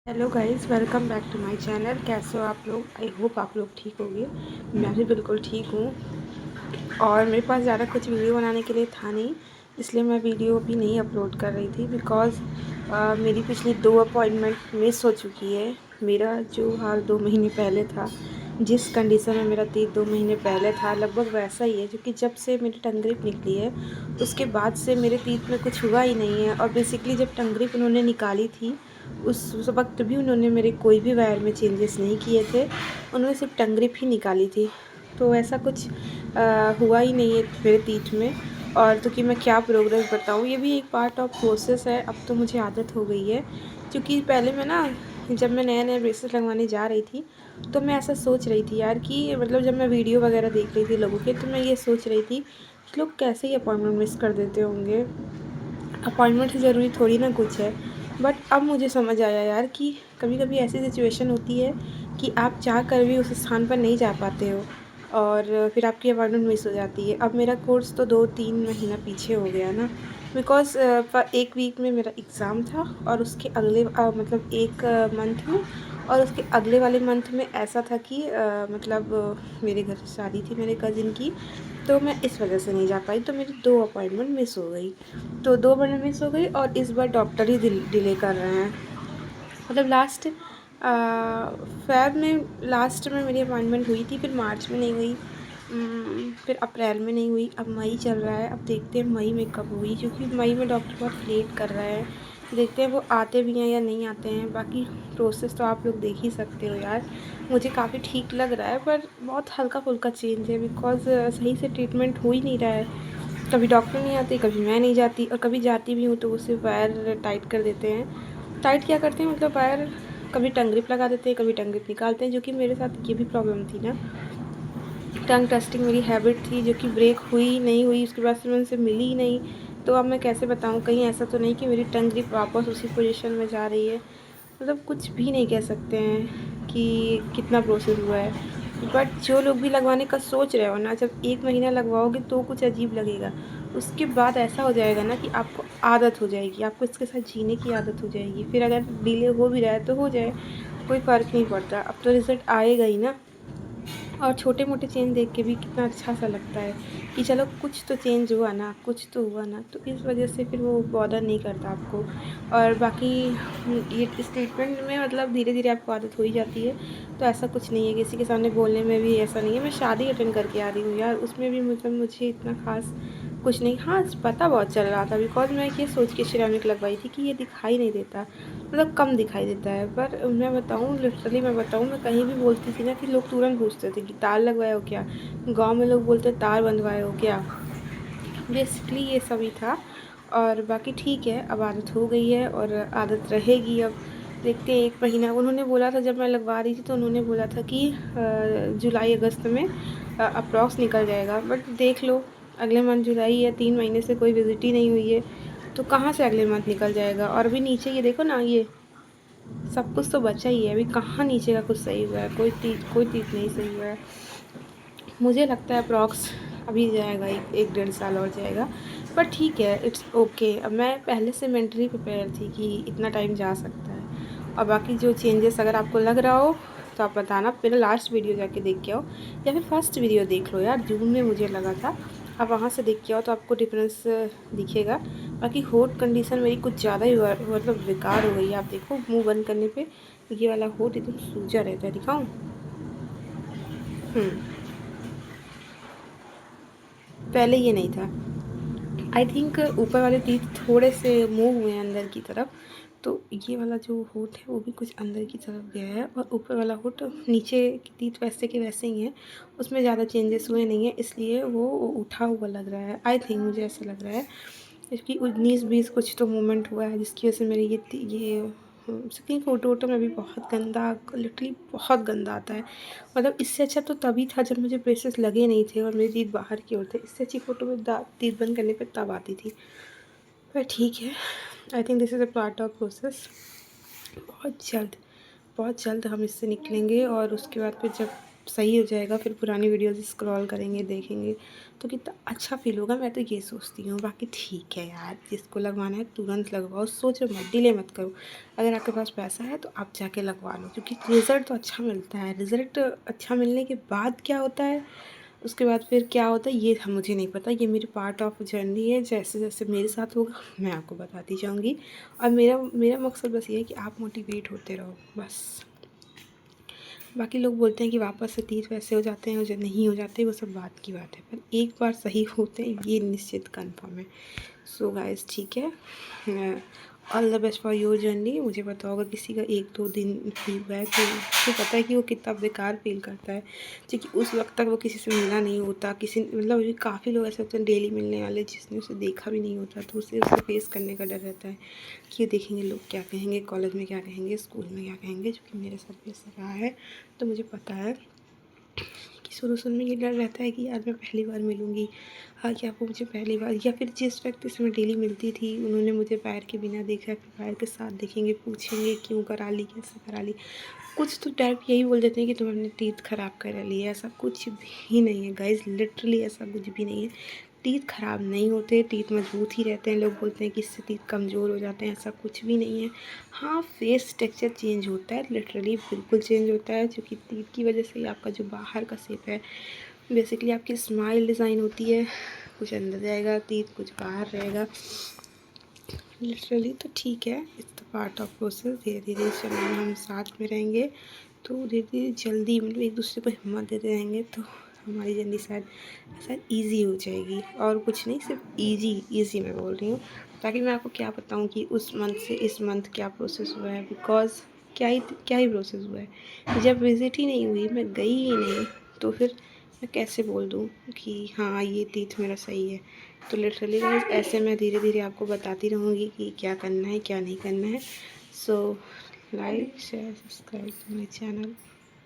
Hello guys, welcome back to my channel. कैसे हो आप लोग? आई होप आप लोग ठीक होंगे। मैं भी बिल्कुल ठीक हूँ। और मेरे पास ज़्यादा कुछ वीडियो बनाने के लिए था नहीं, इसलिए मैं वीडियो भी नहीं अपलोड कर रही थी। बिकॉज़ मेरी पिछली 2 अपॉइंटमेंट मिस हो चुकी है। मेरा जो हाल 2 महीने पहले था, जिस कंडीशन में मेरा तीत 2 महीने पहले था, लगभग वैसा ही है। क्योंकि जब से मेरी टंग ग्रिप निकली है, उसके बाद से मेरे तीत में कुछ हुआ ही नहीं है। और बेसिकली जब टंग ग्रिप उन्होंने निकाली थी, उस वक्त भी उन्होंने मेरे कोई भी वायर में चेंजेस नहीं किए थे। उन्होंने सिर्फ टंग ग्रिप ही निकाली थी। तो ऐसा कुछ हुआ ही नहीं है मेरे तीत में। और तो कि मैं क्या प्रोग्रेस बताऊँ, ये भी एक पार्ट ऑफ प्रोसेस है। अब तो मुझे आदत हो गई है। क्योंकि पहले मैं ना, जब मैं नया-नया ब्रेसलेट लगवाने जा रही थी, तो मैं ऐसा सोच रही थी यार कि मतलब जब मैं वीडियो वगैरह देख रही थी लोगों के, तो मैं ये सोच रही थी कि लोग कैसे ही अपॉइंटमेंट मिस कर देते होंगे। अपॉइंटमेंट से ज़रूरी थोड़ी ना कुछ है। बट अब मुझे समझ आया यार कि कभी-कभी ऐसी सिचुएशन होती है कि आप चाह कर भी उस स्थान पर नहीं जा पाते हो और फिर आपकी अपॉइंटमेंट मिस हो जाती है। अब मेरा कोर्स तो 2-3 महीना पीछे हो गया ना। बिकॉज़ 1 वीक में मेरा एग्ज़ाम था और उसके अगले मतलब 1 मंथ में, और उसके अगले वाले मंथ में ऐसा था कि मेरे घर शादी थी मेरे कज़िन की, तो मैं इस वजह से नहीं जा पाई। तो मेरी 2 अपॉइंटमेंट मिस हो गई। तो 2 अपॉइंटमेंट मिस हो गई और इस बार डॉक्टर ही डिले कर रहे हैं। मतलब फ़ेब में लास्ट में मेरी अपॉइंटमेंट हुई थी, फिर मार्च में नहीं हुई, फिर अप्रैल में नहीं हुई, अब मई चल रहा है। अब देखते हैं मई में कब हुई, क्योंकि मई में डॉक्टर बहुत लेट कर रहा है। देखते हैं वो आते भी हैं या नहीं आते हैं। बाकी प्रोसेस तो आप लोग देख ही सकते हो यार। मुझे काफ़ी ठीक लग रहा है, पर बहुत हल्का-फुल्का चेंज है। बिकॉज़ सही से ट्रीटमेंट हो ही नहीं रहा है। कभी डॉक्टर नहीं आते, कभी मैं नहीं जाती, और कभी जाती भी हूँ तो वो सिर्फ वायर टाइट कर देते हैं। टाइट क्या करते हैं, मतलब वायर कभी टंग ग्रिप लगा देते हैं, कभी टंग ग्रिप निकालते हैं, जो कि मेरे साथ ये भी प्रॉब्लम थी ना। टंग टेस्टिंग मेरी हैबिट थी, जो कि ब्रेक हुई नहीं हुई, उसके बाद से उनसे मिली ही नहीं। तो अब मैं कैसे बताऊँ, कहीं ऐसा तो नहीं कि मेरी टंग ग्रिप वापस उसी पोजीशन में जा रही है। मतलब कुछ भी नहीं कह सकते हैं कि कितना प्रोसेस हुआ है। बट जो लोग भी लगवाने का सोच रहे हो ना, जब 1 महीना लगवाओगे तो कुछ अजीब लगेगा। उसके बाद ऐसा हो जाएगा ना कि आपको आदत हो जाएगी, आपको इसके साथ जीने की आदत हो जाएगी। फिर अगर डिले हो भी रहा है तो हो जाए, कोई फ़र्क नहीं पड़ता। अब तो रिज़ल्ट आएगा ही ना। और छोटे-मोटे चेंज देख के भी कितना अच्छा-सा लगता है कि चलो कुछ तो चेंज हुआ ना, कुछ तो हुआ ना। तो इस वज़ह से फिर वो बॉदर नहीं करता आपको। और बाकी ये इस ट्रीटमेंट में मतलब धीरे-धीरे आपको आदत हो ही जाती है। तो ऐसा कुछ नहीं है, किसी के सामने बोलने में भी ऐसा नहीं है। मैं शादी अटेंड करके आ रही हूँ यार, उसमें भी मतलब मुझे इतना ख़ास कुछ नहीं, हाँ, पता बहुत चल रहा था। बिकॉज़ मैं ये सोच के सिरेमिक लगवाई थी कि ये दिखाई नहीं देता, मतलब कम दिखाई देता है। पर मैं बताऊँ, लिटरली मैं बताऊँ, मैं कहीं भी बोलती थी ना कि लोग तुरंत पूछते थे कि तार लगवाए हो क्या? गाँव में लोग बोलते तार बंधवाए हो क्या? बेसिकली ये सभी था। और बाकी ठीक है, अब आदत हो गई है और आदत रहेगी अब। देखते हैं 1 महीना, उन्होंने बोला था जब मैं लगवा रही थी तो उन्होंने बोला था कि जुलाई अगस्त में अप्रॉक्स निकल जाएगा। बट देख लो, अगले मंथ जुलाई है, 3 महीने से कोई विज़िट ही नहीं हुई है, तो कहाँ से अगले मंथ निकल जाएगा। और अभी नीचे ये देखो ना, ये सब कुछ तो बचा ही है, अभी कहाँ नीचे का कुछ सही हुआ है, कोई तीत नहीं सही हुआ है। मुझे लगता है अप्रॉक्स अभी जाएगा, 1 डेढ़ साल और जाएगा। पर ठीक है, इट्स ओके। अब मैं पहले से मेंटली प्रिपेयर थी कि इतना टाइम जा सकता है। और बाकी जो चेंजेस अगर आपको लग रहा हो तो आप बताना, मेरा लास्ट वीडियो जाके देख के आओ, या फिर फर्स्ट वीडियो देख लो यार, जून में मुझे लगा था। आप वहाँ से देख के आओ तो आपको डिफरेंस दिखेगा। बाकी होंठ कंडीशन मेरी कुछ ज़्यादा ही मतलब बेकार हो गई है। आप देखो मुँह बंद करने पे ये वाला होंठ एकदम सूजा रहता है, दिखाऊँ? पहले ये नहीं था। आई थिंक ऊपर वाले टीथ थोड़े से मूव हुए हैं अंदर की तरफ, तो ये वाला जो होंठ है वो भी कुछ अंदर की तरफ गया है, और ऊपर वाला होंठ, नीचे की टीथ वैसे के वैसे ही हैं, उसमें ज़्यादा चेंजेस हुए नहीं हैं, इसलिए वो उठा हुआ लग रहा है। आई थिंक मुझे ऐसा लग रहा है, इसकी 19-20 कुछ तो मूवमेंट हुआ है, जिसकी वजह से मेरी ये सच्ची फ़ोटो में भी बहुत गंदा, लिटरली बहुत गंदा आता है। मतलब इससे अच्छा तो तभी था जब मुझे ब्रेसेस लगे नहीं थे और मेरी दीद बाहर की ओर थे। इससे अच्छी फ़ोटो में दीद बंद करने पे तब आती थी। पर ठीक है, I think this is a part of process. बहुत जल्द बहुत जल्द हम इससे निकलेंगे, और उसके बाद फिर जब सही हो जाएगा, फिर पुरानी वीडियोज़ स्क्रॉल करेंगे, देखेंगे तो कितना अच्छा फ़ील होगा। मैं तो ये सोचती हूँ। बाकी ठीक है यार, जिसको लगवाना है तुरंत लगवाओ, सोचो मत, डिले मत करो। अगर आपके पास पैसा है तो आप जाके लगवा लो, क्योंकि रिज़ल्ट तो अच्छा मिलता है। रिज़ल्ट अच्छा मिलने के बाद क्या होता है, उसके बाद फिर क्या होता है ये मुझे नहीं पता। ये मेरी पार्ट ऑफ जर्नी है, जैसे जैसे मेरे साथ होगा मैं आपको बताती जाऊँगी। और मेरा मेरा मकसद बस ये है कि आप मोटिवेट होते रहो बस। बाकी लोग बोलते हैं कि वापस से तीर वैसे हो जाते हैं और जो नहीं हो जाते, वो सब बात की बात है, पर एक बार सही होते हैं ये निश्चित कन्फर्म है। सो गाइस ठीक है, all the best for your journey. मुझे पता होगा किसी का 1-2 दिन भी हुआ है तो मुझे पता है कि वो कितना बेकार फील करता है, क्योंकि उस वक्त तक वो किसी से मिला नहीं होता। किसी मतलब अभी काफ़ी लोग ऐसे होते हैं डेली मिलने वाले, जिसने उसे देखा भी नहीं होता, तो उसे फेस करने का डर रहता है कि देखेंगे लोग क्या कहेंगे, कॉलेज में क्या कहेंगे, स्कूल में क्या कहेंगे, जो कि मेरे साथ भी ऐसा रहा है। तो मुझे पता है कि शुरू में ये डर रहता है कि यार मैं पहली बार मिलूँगी, हाँ क्या वो मुझे पहली बार, या फिर जिस व्यक्ति से मैं डेली मिलती थी उन्होंने मुझे पैर के बिना देखा, फिर पैर के साथ देखेंगे, पूछेंगे क्यों करा ली, कैसे करा ली। कुछ तो टाइप यही बोल देते हैं कि तुमने टीथ ख़राब करा ली है। ऐसा कुछ भी नहीं है गाइज़, लिटरली ऐसा कुछ भी नहीं है। टीथ ख़राब नहीं होते, टीथ मजबूत ही रहते हैं। लोग बोलते हैं कि इससे टीथ कमज़ोर हो जाते हैं, ऐसा कुछ भी नहीं है। हाँ, फेस टेक्सचर चेंज होता है, लिटरली बिल्कुल चेंज होता है, क्योंकि टीथ की वजह से ही आपका जो बाहर का शेप है, बेसिकली आपकी स्माइल डिज़ाइन होती है, कुछ अंदर जाएगा टीथ, कुछ बाहर रहेगा लिटरली। तो ठीक है, it's the part of process. धीरे धीरे चलेंगे, हम साथ में रहेंगे तो धीरे धीरे जल्दी मतलब एक दूसरे को हिम्मत देते रहेंगे तो हमारी जर्नी शायद शायद ईजी हो जाएगी। और कुछ नहीं, सिर्फ ईजी मैं बोल रही हूँ, ताकि मैं आपको क्या बताऊँ कि उस मंथ से इस मंथ क्या प्रोसेस हुआ है। बिकॉज़ क्या ही प्रोसेस हुआ है, जब विज़िट ही नहीं हुई, मैं गई ही नहीं, तो फिर मैं कैसे बोल दूँ कि हाँ ये तीर्थ मेरा सही है। तो लिटरली गाइस ऐसे मैं धीरे धीरे आपको बताती रहूँगी कि क्या करना है क्या नहीं करना है। So like share subscribe to my channel.